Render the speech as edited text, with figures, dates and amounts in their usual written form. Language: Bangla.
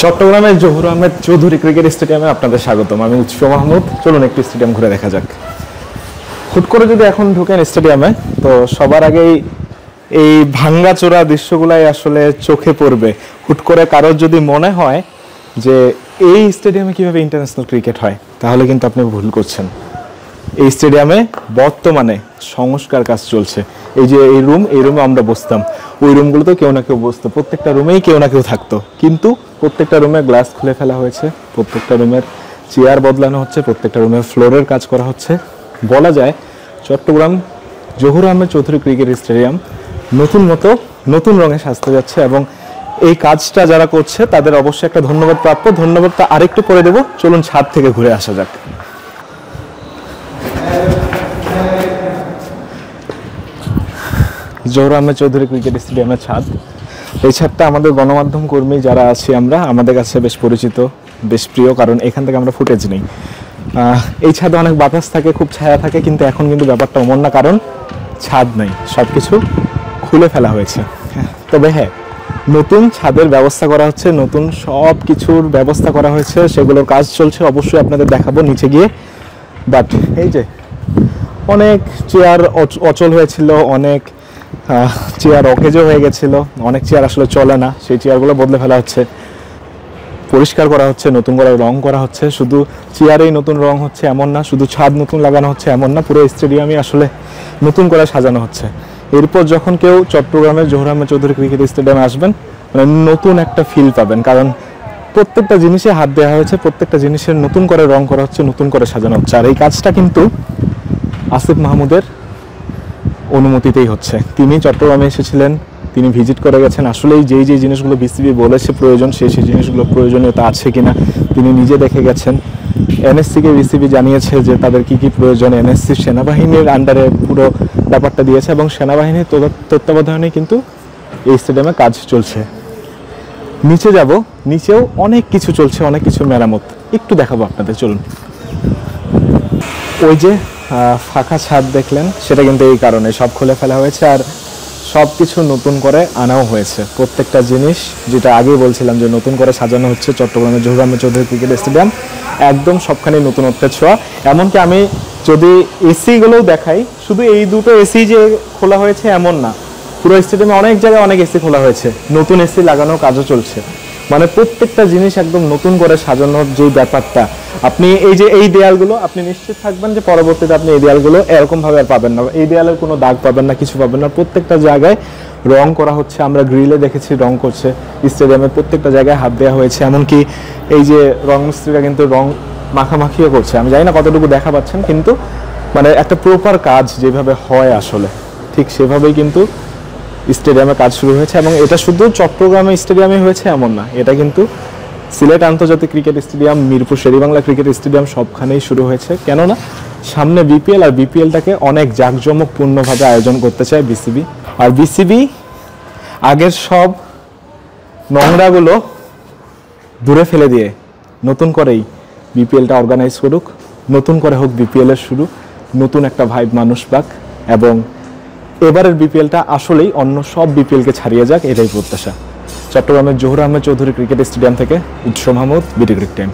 চট্টগ্রামের জহুর আহমেদ চৌধুরী ক্রিকেট স্টেডিয়ামে আপনাদের স্বাগতম। আমি উৎস মাহমুদ। চলুন একটু স্টেডিয়াম ঘুরে দেখা যাক। হুট করে যদি এখন ঢুকেন স্টেডিয়ামে, তো সবার আগেই এই ভাঙ্গাচোরা দৃশ্যগুলাই আসলে চোখে পড়বে। হুট করে কারোর যদি মনে হয় যে এই স্টেডিয়ামে কিভাবে ইন্টারন্যাশনাল ক্রিকেট হয়, তাহলে কিন্তু আপনি ভুল করছেন। এই স্টেডিয়ামে বর্তমানে সংস্কার কাজ চলছে। এই যে এই রুমে আমরা বসতাম, ওই রুমগুলোতে কেউ না কেউ বসতো, প্রত্যেকটা রুমেই কেউ না কেউ থাকতো। কিন্তু প্রত্যেকটা রুমে গ্লাস খুলে ফেলা হয়েছে, প্রত্যেকটা রুমের চেয়ার বদলানো হচ্ছে, প্রত্যেকটা রুমের ফ্লোরের কাজ করা হচ্ছে। বলা যায় চট্টগ্রাম জহুর আহমেদ চৌধুরী ক্রিকেট স্টেডিয়াম নতুন রঙে সাজতে যাচ্ছে, এবং এই কাজটা যারা করছে তাদের অবশ্যই একটা ধন্যবাদ প্রাপ্য। ধন্যবাদটা আরেকটু পরে দেবো। চলুন ছাদ থেকে ঘুরে আসা যাক। জহুর আহমেদ চৌধুরী ক্রিকেট স্টেডিয়ামের ছাদ। এই ছাদটা আমাদের গণমাধ্যম কর্মী যারা আছি আমরা, আমাদের কাছে বেশ পরিচিত, বেশ প্রিয়, কারণ এখান থেকে আমরা ফুটেজ নেই। এই ছাদে অনেক বাতাস থাকে, খুব ছায়া থাকে, কিন্তু এখন কিন্তু ব্যাপারটা অমন না, কারণ ছাদ নাই, সব কিছু খুলে ফেলা হয়েছে। তবে হ্যাঁ, নতুন ছাদের ব্যবস্থা করা হচ্ছে, নতুন সব কিছুর ব্যবস্থা করা হয়েছে, সেগুলোর কাজ চলছে, অবশ্যই আপনাদের দেখাবো নিচে গিয়ে। বাট এই যে অনেক চেয়ার অচল হয়েছিল, অনেক চেয়ার অকেজো হয়ে গেছিল, অনেক চেয়ার আসলে চলে না, সেই চেয়ারগুলো বদলে ফেলা হচ্ছে, পরিষ্কার করা হচ্ছে, নতুন করে রং করা হচ্ছে। শুধু চেয়ারেই নতুন রং হচ্ছে এমন না, শুধু ছাদ নতুন লাগানো হচ্ছে এমন না, পুরো স্টেডিয়ামই আসলে নতুন করে সাজানো হচ্ছে। এরপর যখন কেউ চট্টগ্রামের জহুর আহমেদ চৌধুরী ক্রিকেট স্টেডিয়ামে আসবেন, মানে নতুন একটা ফিল পাবেন, কারণ প্রত্যেকটা জিনিসে হাত দেওয়া হয়েছে, প্রত্যেকটা জিনিসের নতুন করে রং করা হচ্ছে, নতুন করে সাজানো হচ্ছে। আর এই কাজটা কিন্তু আসিফ মাহমুদের অনুমতিতেই হচ্ছে। তিনি চট্টগ্রামে এসেছিলেন, তিনি ভিজিট করে গেছেন, আসলেই যেই জিনিসগুলো বিসিবি বলেছে প্রয়োজন, সেই জিনিসগুলো প্রয়োজনীয়তা আছে কিনা তিনি নিজে দেখে গেছেন। এনএসসিকে বিসিবি জানিয়েছে যে তাদের কি কি প্রয়োজন, এনএসসি সেনাবাহিনীর আন্ডারে পুরো ব্যাপারটা দিয়েছে, এবং সেনাবাহিনীর তত্ত্বাবধানে কিন্তু এই স্টেডিয়ামে কাজ চলছে। নিচে যাব, নিচেও অনেক কিছু চলছে, অনেক কিছু মেরামত একটু দেখাবো আপনাদের। চলুন। ওই যে ফাঁকা ছাদ দেখলেন, সেটা কিন্তু এই কারণে সব খুলে ফেলা হয়েছে, আর সব কিছু নতুন করে আনাও হয়েছে। প্রত্যেকটা জিনিস, যেটা আগেই বলছিলাম যে নতুন করে সাজানো হচ্ছে চট্টগ্রামের জহুর আহমেদ চৌধুরী ক্রিকেট স্টেডিয়াম, একদম সবখানে নতুনত্বের ছোঁয়া। এমনকি আমি যদি এসিগুলোও দেখাই, শুধু এই দুটো এসি যে খোলা হয়েছে এমন না, পুরো স্টেডিয়ামে অনেক জায়গায় অনেক এসি খোলা হয়েছে, নতুন এসি লাগানোর কাজও চলছে। মানে প্রত্যেকটা জিনিস একদম নতুন করে সাজানোর যে ব্যাপারটা, আপনি এই যে এই দেয়ালগুলো, আপনি নিশ্চিত থাকবেন যে পরবর্তীতে আপনি এই দেয়ালগুলো এরকম ভাবে আর পাবেন না, এই দেয়ালের কোনো দাগ পাবেন না, কিছু পাবেন না। প্রত্যেকটা জায়গায় রং করা হচ্ছে, আমরা গ্রিলে দেখেছি রং করছে, স্টেডিয়ামের প্রত্যেকটা জায়গায় হাত দেওয়া হয়েছে। এমনকি এই যে রং মিস্ত্রিরা কিন্তু রং মাখামাখিও করছে। আমি জানি না কতটুকু দেখা পাচ্ছেন, কিন্তু মানে একটা প্রপার কাজ যেভাবে হয় আসলে ঠিক সেভাবেই কিন্তু স্টেডিয়ামে কাজ শুরু হয়েছে। এবং এটা শুধু চট্টগ্রামে স্টেডিয়ামে হয়েছে এমন না, এটা কিন্তু সিলেট আন্তর্জাতিক cricket stadium, Mirpur Sher-e-Bangla cricket stadium সবখানেই শুরু হয়েছে। কেননা সামনে বিপিএল, আর বিপিএলটাকে অনেক জাঁকজমকপূর্ণভাবে আয়োজন করতে চায় বিসিবি। আর বিসিবি আগের সব নোংরাগুলো দূরে ফেলে দিয়ে নতুন করেই বিপিএলটা অর্গানাইজ করুক, নতুন করে হোক বিপিএলের শুরু, নতুন একটা ভাইব মানুষ পাক, এবং এবারের বিপিএলটা আসলেই অন্য সব বিপিএলকে ছাড়িয়ে যাক, এটাই প্রত্যাশা। চট্টগ্রামের জহুর আহমেদ চৌধুরী ক্রিকেট স্টেডিয়াম থেকে উৎস মাহমুদ, বিডি ক্রিক টাইম।